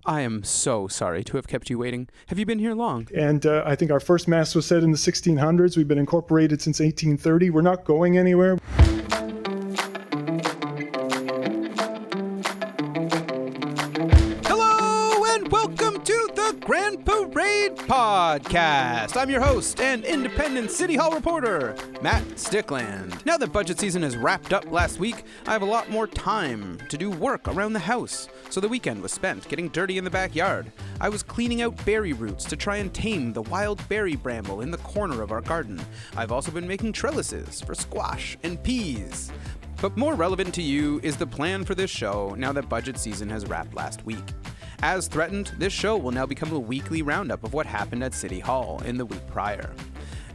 I am so sorry to have kept you waiting. Have you been here long? And I think our first mast was set in the 1600s. We've been incorporated since 1830. We're not going anywhere. Hello and welcome to the Grand Parade Podcast. I'm your host and independent City Hall reporter, Matt Stickland. Now that budget season has wrapped up last week, I have a lot more time to do work around the house. So the weekend was spent getting dirty in the backyard. I was cleaning out berry roots to try and tame the wild berry bramble in the corner of our garden. I've also been making trellises for squash and peas. But more relevant to you is the plan for this show now that budget season has wrapped last week. As threatened, this show will now become a weekly roundup of what happened at City Hall in the week prior.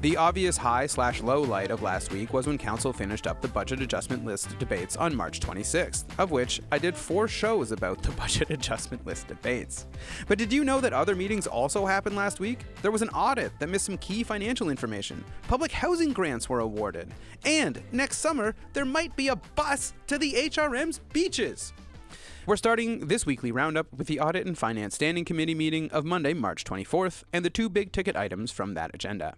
The obvious high/low light of last week was when Council finished up the budget adjustment list debates on March 26th, of which I did 4 shows about the budget adjustment list debates. But did you know that other meetings also happened last week? There was an audit that missed some key financial information. Public housing grants were awarded. And next summer, there might be a bus to the HRM's beaches. We're starting this weekly roundup with the Audit and Finance Standing Committee meeting of Monday, March 24th, and the 2 big ticket items from that agenda.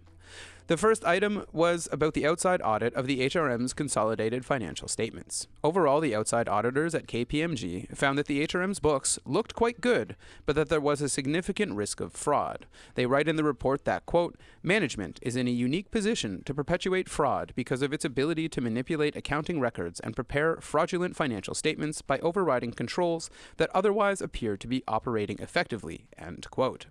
The first item was about the outside audit of the HRM's consolidated financial statements. Overall, the outside auditors at KPMG found that the HRM's books looked quite good, but that there was a significant risk of fraud. They write in the report that, quote, management is in a unique position to perpetuate fraud because of its ability to manipulate accounting records and prepare fraudulent financial statements by overriding controls that otherwise appear to be operating effectively, end quote.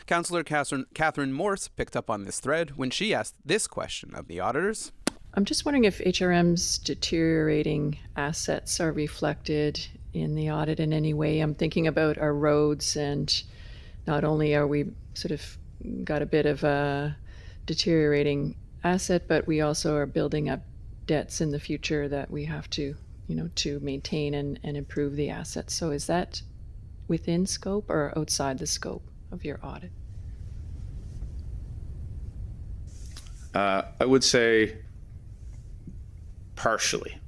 Councillor Catherine Morse picked up on this thread when she asked this question of the auditors. I'm just wondering if HRM's deteriorating assets are reflected in the audit in any way. I'm thinking about our roads, and not only are we sort of got a bit of a deteriorating asset, but we also are building up debts in the future that we have to, to maintain and improve the assets. So is that within scope or outside the scope of your audit? I would say partially.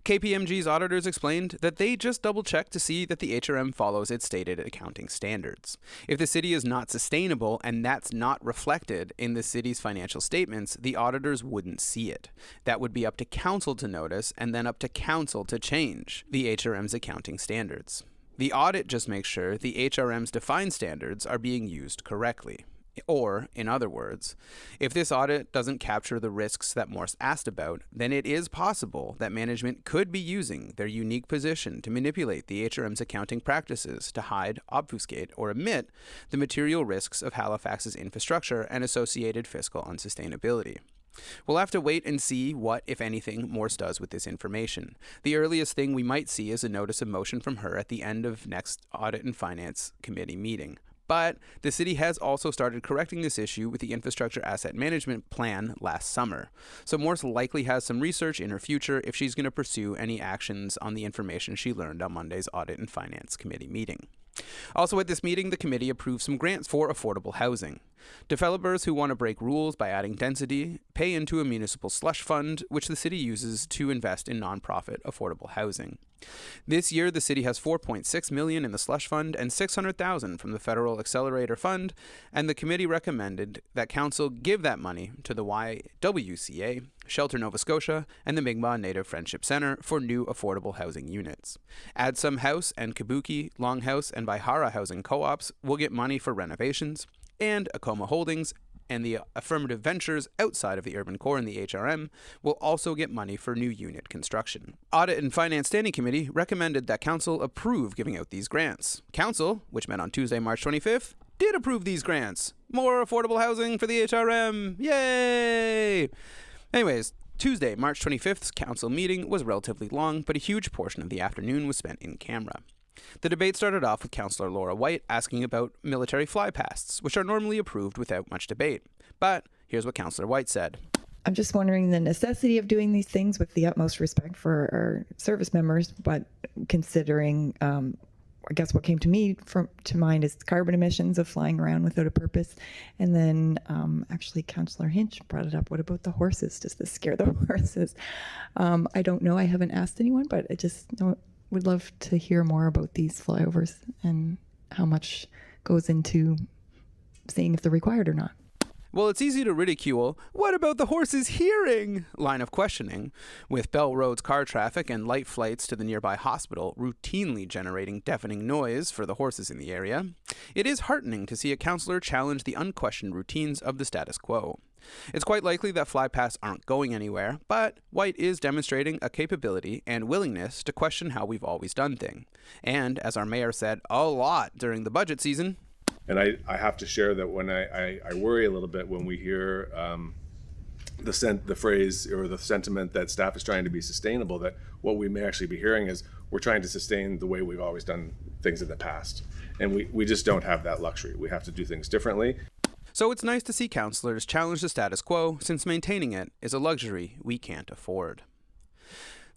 KPMG's auditors explained that they just double-checked to see that the HRM follows its stated accounting standards. If the city is not sustainable and that's not reflected in the city's financial statements, the auditors wouldn't see it. That would be up to council to notice and then up to council to change the HRM's accounting standards. The audit just makes sure the HRM's defined standards are being used correctly. Or, in other words, if this audit doesn't capture the risks that Morse asked about, then it is possible that management could be using their unique position to manipulate the HRM's accounting practices to hide, obfuscate, or omit the material risks of Halifax's infrastructure and associated fiscal unsustainability. We'll have to wait and see what, if anything, Morse does with this information. The earliest thing we might see is a notice of motion from her at the end of next Audit and Finance Committee meeting. But the city has also started correcting this issue with the Infrastructure Asset Management Plan last summer. So Morse likely has some research in her future if she's going to pursue any actions on the information she learned on Monday's Audit and Finance Committee meeting. Also at this meeting, the committee approved some grants for affordable housing. Developers who want to break rules by adding density pay into a municipal slush fund, which the city uses to invest in nonprofit affordable housing. This year, the city has $4.6 million in the slush fund and $600,000 from the Federal Accelerator Fund, and the committee recommended that council give that money to the YWCA, Shelter Nova Scotia, and the Mi'kmaq Native Friendship Center for new affordable housing units. Add Some House and Kabuki, Longhouse, and Vaihara housing co-ops will get money for renovations, and Acoma Holdings and the affirmative ventures outside of the urban core in the HRM will also get money for new unit construction. Audit and Finance Standing Committee recommended that Council approve giving out these grants. Council, which met on Tuesday, March 25th, did approve these grants. More affordable housing for the HRM. Yay! Anyways, Tuesday, March 25th's Council meeting was relatively long, but a huge portion of the afternoon was spent in camera. The debate started off with Councillor Laura White asking about military flypasts, which are normally approved without much debate. But here's what Councillor White said. I'm just wondering the necessity of doing these things with the utmost respect for our service members, but considering, I guess what came to mind is carbon emissions of flying around without a purpose. And then actually Councillor Hinch brought it up. What about the horses? Does this scare the horses? I don't know. I haven't asked anyone, but I just don't would love to hear more about these flyovers and how much goes into seeing if they're required or not. Well, it's easy to ridicule, "What about the horse's hearing?" line of questioning, with Bell Road's car traffic and light flights to the nearby hospital routinely generating deafening noise for the horses in the area. It is heartening to see a councillor challenge the unquestioned routines of the status quo. It's quite likely that flypasts aren't going anywhere, but White is demonstrating a capability and willingness to question how we've always done things. And, as our mayor said a lot during the budget season, and I have to share that when I worry a little bit when we hear the phrase or the sentiment that staff is trying to be sustainable, that what we may actually be hearing is we're trying to sustain the way we've always done things in the past. And we just don't have that luxury. We have to do things differently. So it's nice to see councillors challenge the status quo, since maintaining it is a luxury we can't afford.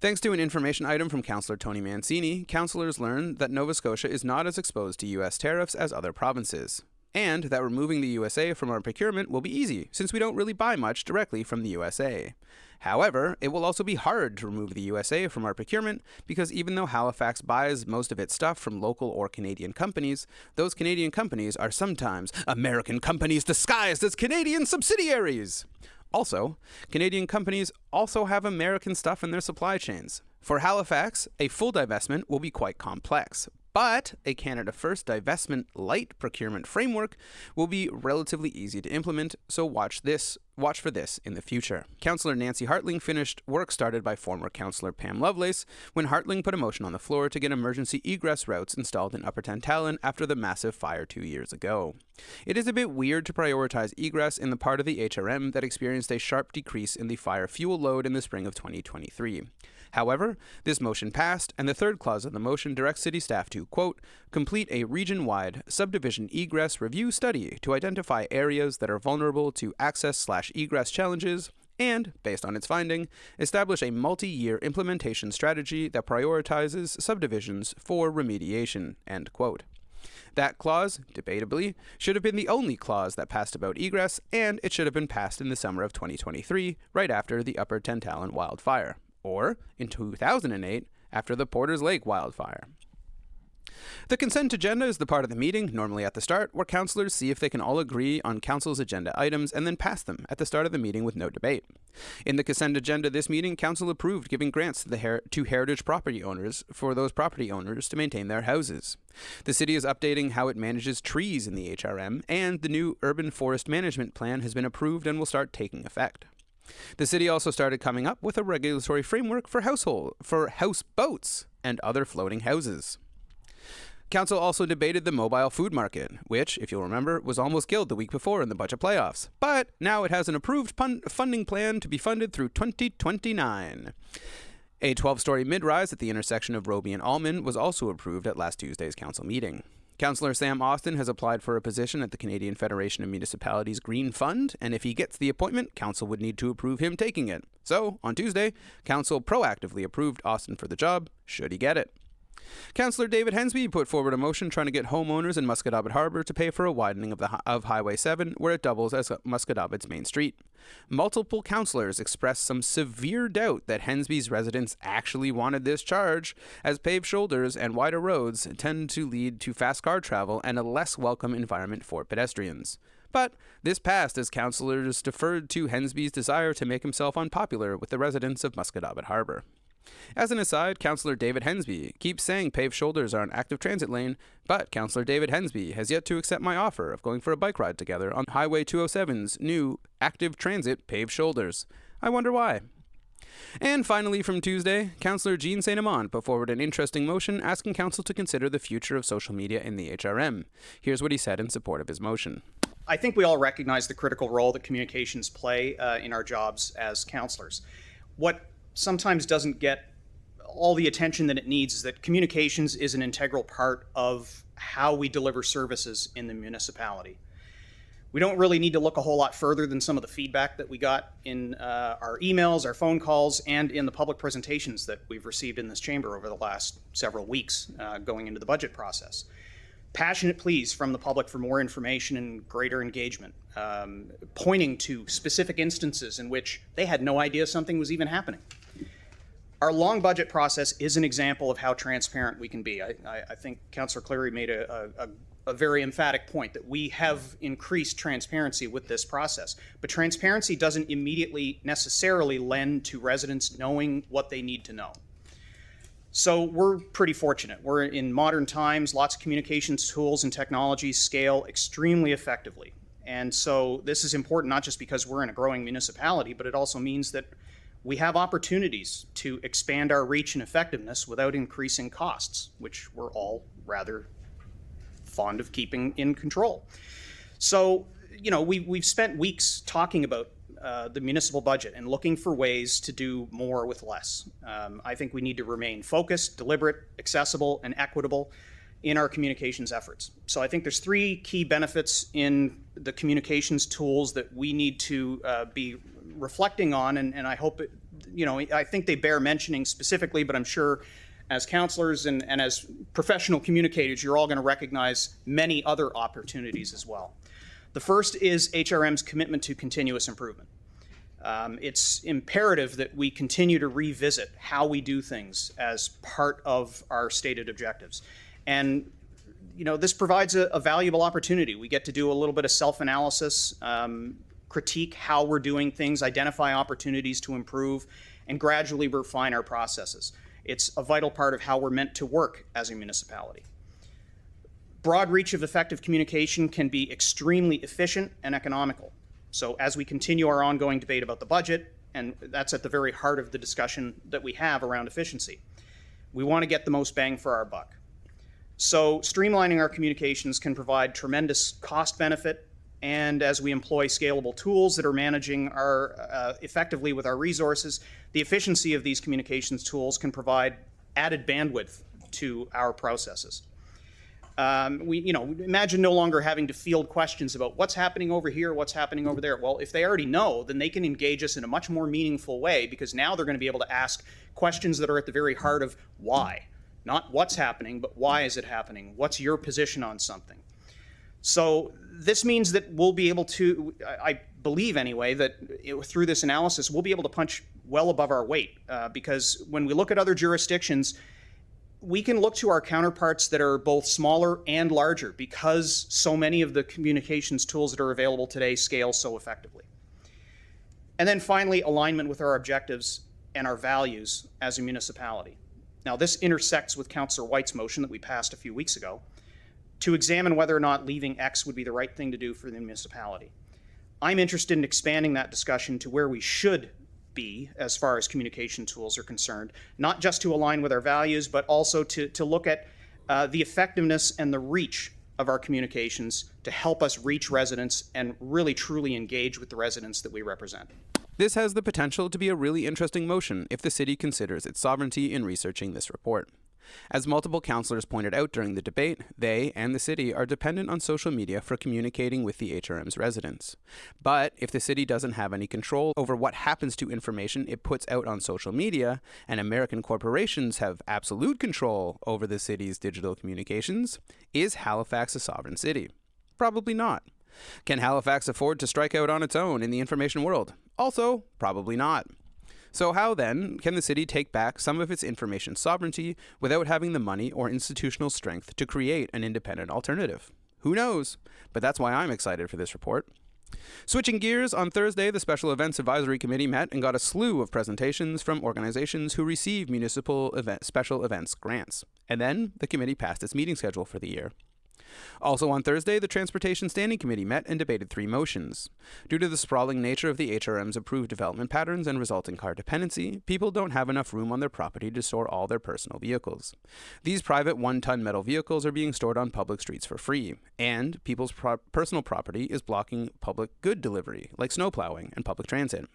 Thanks to an information item from Councillor Tony Mancini, councillors learned that Nova Scotia is not as exposed to U.S. tariffs as other provinces, and that removing the USA from our procurement will be easy, since we don't really buy much directly from the USA. However, it will also be hard to remove the USA from our procurement, because even though Halifax buys most of its stuff from local or Canadian companies, those Canadian companies are sometimes American companies disguised as Canadian subsidiaries. Also, Canadian companies also have American stuff in their supply chains. For Halifax, a full divestment will be quite complex, but a Canada First divestment light procurement framework will be relatively easy to implement, so watch for this in the future. Councillor Nancy Hartling finished work started by former Councillor Pam Lovelace when Hartling put a motion on the floor to get emergency egress routes installed in Upper Tantallon after the massive fire 2 years ago. It is a bit weird to prioritize egress in the part of the HRM that experienced a sharp decrease in the fire fuel load in the spring of 2023. However, this motion passed, and the third clause of the motion directs city staff to, quote, complete a region-wide subdivision egress review study to identify areas that are vulnerable to access/egress challenges and, based on its finding, establish a multi-year implementation strategy that prioritizes subdivisions for remediation, end quote. That clause, debatably, should have been the only clause that passed about egress, and it should have been passed in the summer of 2023, right after the Upper Tantallon wildfire. Or in 2008, after the Porters Lake wildfire. The consent agenda is the part of the meeting, normally at the start, where councillors see if they can all agree on council's agenda items and then pass them at the start of the meeting with no debate. In the consent agenda this meeting, council approved giving grants to heritage property owners for those property owners to maintain their houses. The city is updating how it manages trees in the HRM, and the new urban forest management plan has been approved and will start taking effect. The city also started coming up with a regulatory framework for houseboats and other floating houses. Council also debated the mobile food market, which, if you'll remember, was almost killed the week before in the budget playoffs. But now it has an approved funding plan to be funded through 2029. A 12-story mid-rise at the intersection of Roby and Allman was also approved at last Tuesday's council meeting. Councillor Sam Austin has applied for a position at the Canadian Federation of Municipalities Green Fund, and if he gets the appointment, council would need to approve him taking it. So, on Tuesday, council proactively approved Austin for the job, should he get it. Councillor David Hensby put forward a motion trying to get homeowners in Musquodoboit Harbour to pay for a widening of Highway 7, where it doubles as Musquodoboit's main street. Multiple councillors expressed some severe doubt that Hensby's residents actually wanted this charge, as paved shoulders and wider roads tend to lead to fast car travel and a less welcome environment for pedestrians. But this passed as councillors deferred to Hensby's desire to make himself unpopular with the residents of Musquodoboit Harbour. As an aside, Councillor David Hensby keeps saying paved shoulders are an active transit lane, but Councillor David Hensby has yet to accept my offer of going for a bike ride together on Highway 207's new active transit paved shoulders. I wonder why. And finally, from Tuesday, Councillor Jean St. Amand put forward an interesting motion asking Council to consider the future of social media in the HRM. Here's what he said in support of his motion. I think we all recognize the critical role that communications play in our jobs as councillors. What sometimes doesn't get all the attention that it needs is that communications is an integral part of how we deliver services in the municipality. We don't really need to look a whole lot further than some of the feedback that we got in our emails, our phone calls, and in the public presentations that we've received in this chamber over the last several weeks going into the budget process. Passionate pleas from the public for more information and greater engagement, pointing to specific instances in which they had no idea something was even happening. Our long budget process is an example of how transparent we can be. I think Councillor Cleary made a very emphatic point that we have increased transparency with this process. But transparency doesn't immediately necessarily lend to residents knowing what they need to know. So we're pretty fortunate. We're in modern times, lots of communications tools and technologies scale extremely effectively. And so this is important not just because we're in a growing municipality, but it also means that we have opportunities to expand our reach and effectiveness without increasing costs, which we're all rather fond of keeping in control. So, you know, we've spent weeks talking about the municipal budget and looking for ways to do more with less. I think we need to remain focused, deliberate, accessible, and equitable in our communications efforts. So I think there's three key benefits in the communications tools that we need to be reflecting on, and I hope, I think they bear mentioning specifically, but I'm sure as councillors and as professional communicators, you're all going to recognize many other opportunities as well. The first is HRM's commitment to continuous improvement. It's imperative that we continue to revisit how we do things as part of our stated objectives. And, this provides a valuable opportunity. We get to do a little bit of self-analysis, critique how we're doing things, identify opportunities to improve, and gradually refine our processes. It's a vital part of how we're meant to work as a municipality. Broad reach of effective communication can be extremely efficient and economical. So as we continue our ongoing debate about the budget, and that's at the very heart of the discussion that we have around efficiency, we want to get the most bang for our buck. So streamlining our communications can provide tremendous cost benefit, and as we employ scalable tools that are managing our effectively with our resources, the efficiency of these communications tools can provide added bandwidth to our processes. Imagine no longer having to field questions about what's happening over here, what's happening over there. Well, if they already know, then they can engage us in a much more meaningful way, because now they're going to be able to ask questions that are at the very heart of why. Not what's happening, but why is it happening? What's your position on something? So this means that we'll be able to, I believe anyway, that through this analysis, we'll be able to punch well above our weight, because when we look at other jurisdictions, we can look to our counterparts that are both smaller and larger, because so many of the communications tools that are available today scale so effectively. And then finally, alignment with our objectives and our values as a municipality. Now, this intersects with Councillor White's motion that we passed a few weeks ago to examine whether or not leaving X would be the right thing to do for the municipality. I'm interested in expanding that discussion to where we should be as far as communication tools are concerned, not just to align with our values, but also to look at the effectiveness and the reach of our communications to help us reach residents and really truly engage with the residents that we represent. This has the potential to be a really interesting motion if the city considers its sovereignty in researching this report. As multiple councillors pointed out during the debate, they and the city are dependent on social media for communicating with the HRM's residents. But if the city doesn't have any control over what happens to information it puts out on social media, and American corporations have absolute control over the city's digital communications, is Halifax a sovereign city? Probably not. Can Halifax afford to strike out on its own in the information world? Also, probably not. So how, then, can the city take back some of its information sovereignty without having the money or institutional strength to create an independent alternative? Who knows? But that's why I'm excited for this report. Switching gears, on Thursday, the Special Events Advisory Committee met and got a slew of presentations from organizations who receive municipal special events grants. And then the committee passed its meeting schedule for the year. Also on Thursday, the Transportation Standing Committee met and debated 3 motions. Due to the sprawling nature of the HRM's approved development patterns and resulting car dependency, people don't have enough room on their property to store all their personal vehicles. These private 1-ton metal vehicles are being stored on public streets for free, and people's personal property is blocking public good delivery, like snowplowing and public transit.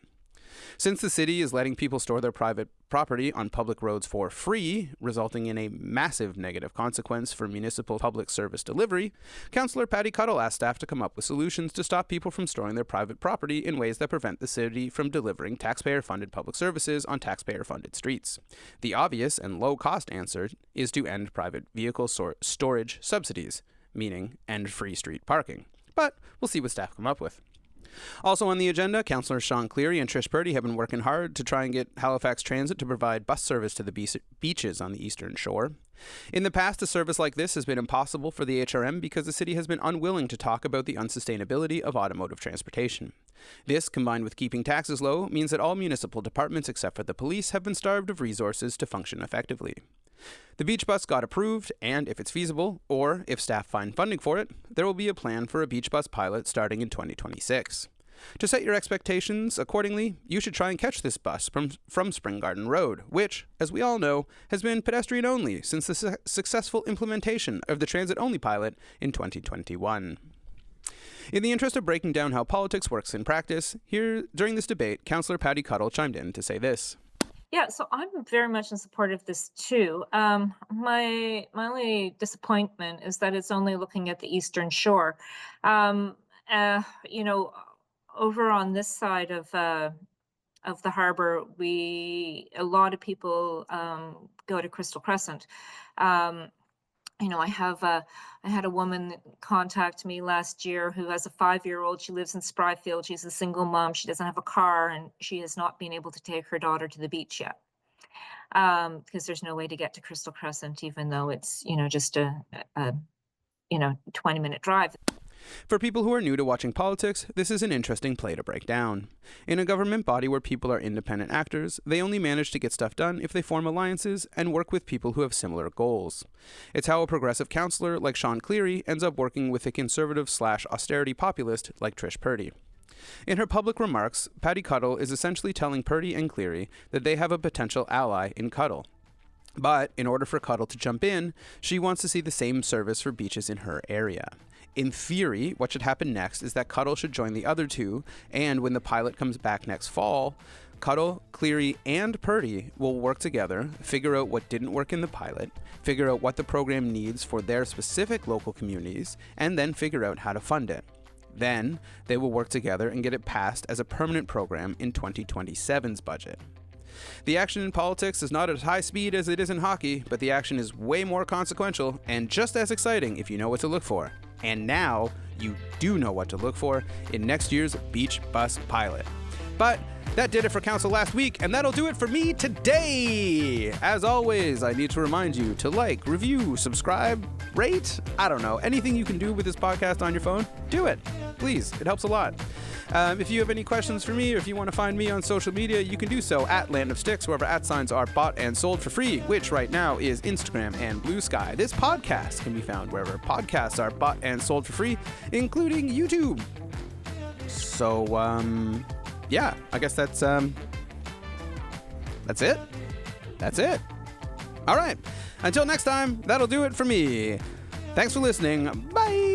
Since the city is letting people store their private property on public roads for free, resulting in a massive negative consequence for municipal public service delivery, Councillor Patty Cuddle asked staff to come up with solutions to stop people from storing their private property in ways that prevent the city from delivering taxpayer-funded public services on taxpayer-funded streets. The obvious and low-cost answer is to end private vehicle storage subsidies, meaning end free street parking. But we'll see what staff come up with. Also on the agenda, Councillors Sean Cleary and Trish Purdy have been working hard to try and get Halifax Transit to provide bus service to the beaches on the Eastern Shore. In the past, a service like this has been impossible for the HRM because the city has been unwilling to talk about the unsustainability of automotive transportation. This, combined with keeping taxes low, means that all municipal departments except for the police have been starved of resources to function effectively. The beach bus got approved, and if it's feasible, or if staff find funding for it, there will be a plan for a beach bus pilot starting in 2026. To set your expectations accordingly, you should try and catch this bus from Spring Garden Road, which, as we all know, has been pedestrian-only since the successful implementation of the transit-only pilot in 2021. In the interest of breaking down how politics works in practice, here, during this debate, Councillor Patty Cuddle chimed in to say this. Yeah, so I'm very much in support of this too. My only disappointment is that it's only looking at the Eastern Shore. Over on this side of the harbor, a lot of people go to Crystal Crescent. I had a woman contact me last year who has a 5-year-old. She lives in Spryfield. She's a single mom. She doesn't have a car, and she has not been able to take her daughter to the beach yet because there's no way to get to Crystal Crescent, even though it's just a 20-minute drive. For people who are new to watching politics, this is an interesting play to break down. In a government body where people are independent actors, they only manage to get stuff done if they form alliances and work with people who have similar goals. It's how a progressive councillor like Sean Cleary ends up working with a conservative/austerity populist like Trish Purdy. In her public remarks, Patty Cuddle is essentially telling Purdy and Cleary that they have a potential ally in Cuddle. But in order for Cuddle to jump in, she wants to see the same service for beaches in her area. In theory, what should happen next is that Cuddle should join the other two, and when the pilot comes back next fall, Cuddle, Cleary, and Purdy will work together, figure out what didn't work in the pilot, figure out what the program needs for their specific local communities, and then figure out how to fund it. Then, they will work together and get it passed as a permanent program in 2027's budget. The action in politics is not at high speed as it is in hockey, but the action is way more consequential and just as exciting if you know what to look for. And now, you do know what to look for in next year's beach bus pilot. But that did it for Council last week, and that'll do it for me today! As always, I need to remind you to like, review, subscribe, rate, I don't know, anything you can do with this podcast on your phone, do it. Please, it helps a lot. If you have any questions for me, or if you want to find me on social media, you can do so at Land of Sticks, wherever @signs are bought and sold for free, which right now is Instagram and Blue Sky. This podcast can be found wherever podcasts are bought and sold for free, including YouTube. So, yeah, I guess that's it. That's it. All right. Until next time, that'll do it for me. Thanks for listening. Bye.